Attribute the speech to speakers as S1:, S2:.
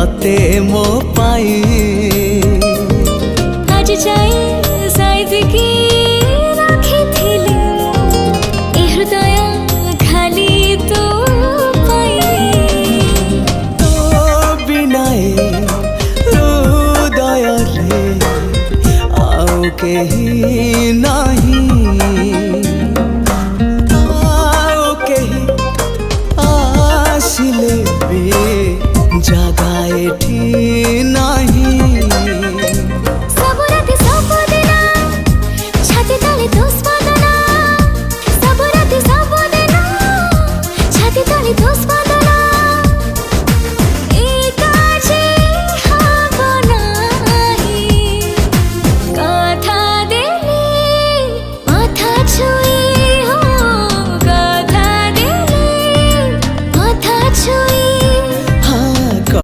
S1: तते मो पाई
S2: आज जाए साइदिकी राखी थिली ए हृदय खाली तो पाई
S1: तो बिनाए हृदय रे आउ केही